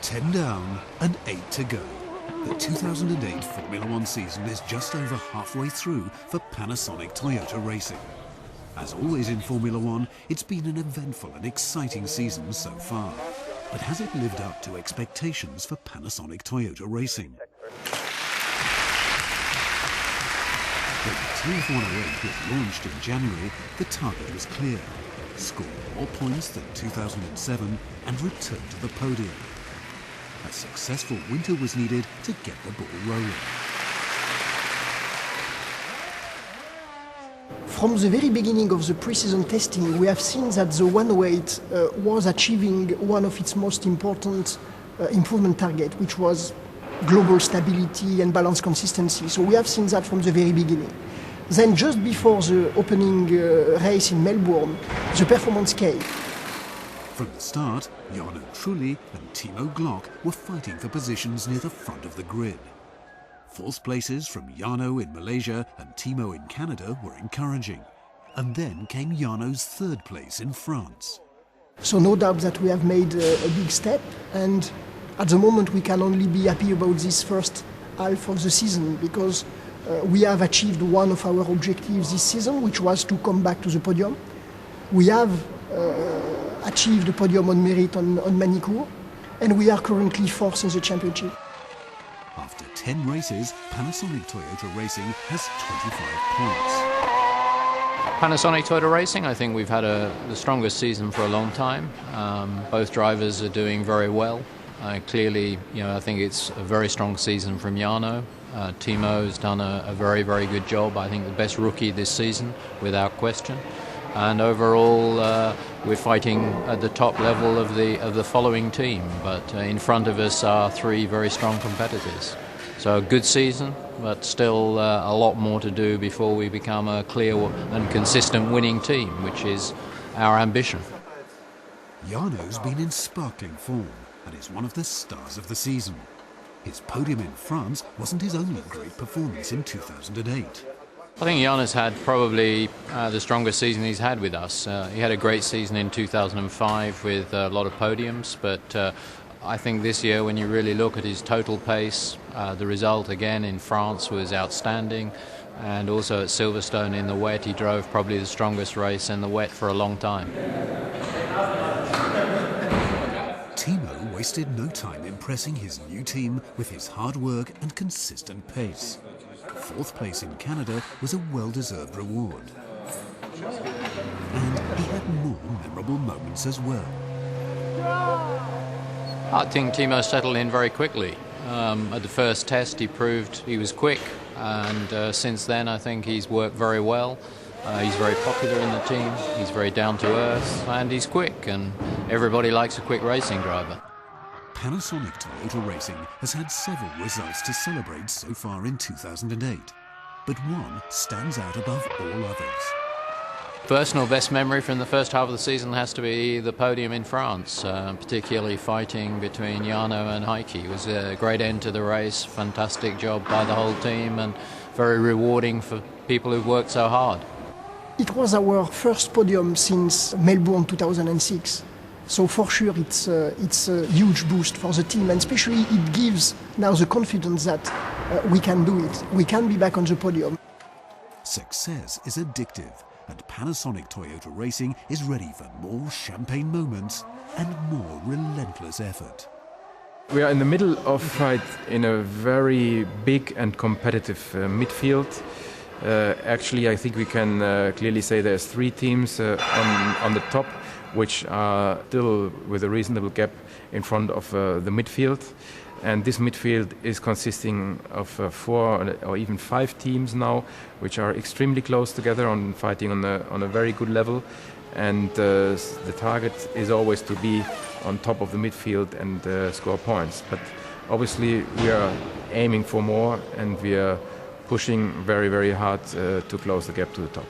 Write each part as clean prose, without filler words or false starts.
10 down and 8 to go. The 2008 Formula One season is just over halfway through for Panasonic Toyota Racing. As always in Formula One, it's been an eventful and exciting season so far. But has it lived up to expectations for Panasonic Toyota Racing? When the TF108 was launched in January, the target was clear: score more points than 2007 and return to the podium. A successful winter was needed to get the ball rolling. From the very beginning of the pre-season testing, we have seen that the 108 was achieving one of its most important improvement targets, which was global stability and balance consistency. So we have seen that from the very beginning. Then just before the opening race in Melbourne, the performance came. From the start, Jarno Trulli and Timo Glock were fighting for positions near the front of the grid. Fourth places from Jarno in Malaysia and Timo in Canada were encouraging. And then came Jarno's third place in France. So no doubt that we have made a big step, and at the moment we can only be happy about this first half of the season, because we have achieved one of our objectives this season, which was to come back to the podium. We have achieved the podium on merit on Manicourt, and we are currently fourth in the championship. After 10 races, Panasonic Toyota Racing has 25 points. Panasonic Toyota Racing, I think we've had the strongest season for a long time. Both drivers are doing very well. Clearly, I think it's a very strong season from Jarno. Timo's done a very, very good job. I think the best rookie this season, without question. And overall, we're fighting at the top level of the following team. But in front of us are three very strong competitors. So a good season, but still a lot more to do before we become a clear and consistent winning team, which is our ambition. Jarno's been in sparkling form and is one of the stars of the season. His podium in France wasn't his only great performance in 2008. I think Jarno's had probably the strongest season he's had with us. He had a great season in 2005 with a lot of podiums, but I think this year, when you really look at his total pace, the result again in France was outstanding, and also at Silverstone in the wet, he drove probably the strongest race in the wet for a long time. Timo wasted no time impressing his new team with his hard work and consistent pace. Fourth place in Canada was a well-deserved reward. And he had more memorable moments as well. I think Timo settled in very quickly. At the first test he proved he was quick, and since then I think he's worked very well. He's very popular in the team, he's very down to earth, and he's quick, and everybody likes a quick racing driver. Panasonic Toyota Racing has had several results to celebrate so far in 2008, but one stands out above all others. Personal best memory from the first half of the season has to be the podium in France, particularly fighting between Jarno and Heikki. It was a great end to the race, fantastic job by the whole team, and very rewarding for people who've worked so hard. It was our first podium since Melbourne 2006. So for sure it's a huge boost for the team, and especially it gives now the confidence that we can do it. We can be back on the podium. Success is addictive, and Panasonic Toyota Racing is ready for more champagne moments and more relentless effort. We are in the middle of a fight in a very big and competitive midfield. Actually, I think we can clearly say there's three teams on the top, which are still with a reasonable gap in front of the midfield. And this midfield is consisting of 4 or even 5 teams now, which are extremely close together on fighting on a very good level. And the target is always to be on top of the midfield and score points. But obviously we are aiming for more, and we are pushing very, very hard to close the gap to the top.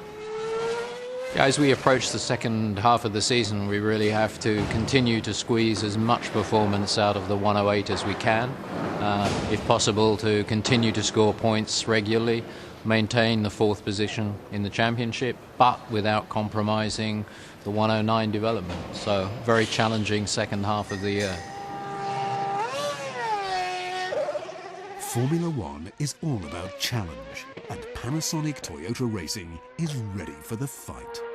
As we approach the second half of the season, we really have to continue to squeeze as much performance out of the 108 as we can. If possible, to continue to score points regularly, maintain the 4th position in the championship, but without compromising the 109 development. So, very challenging second half of the year. Formula One is all about challenge, and Panasonic Toyota Racing is ready for the fight.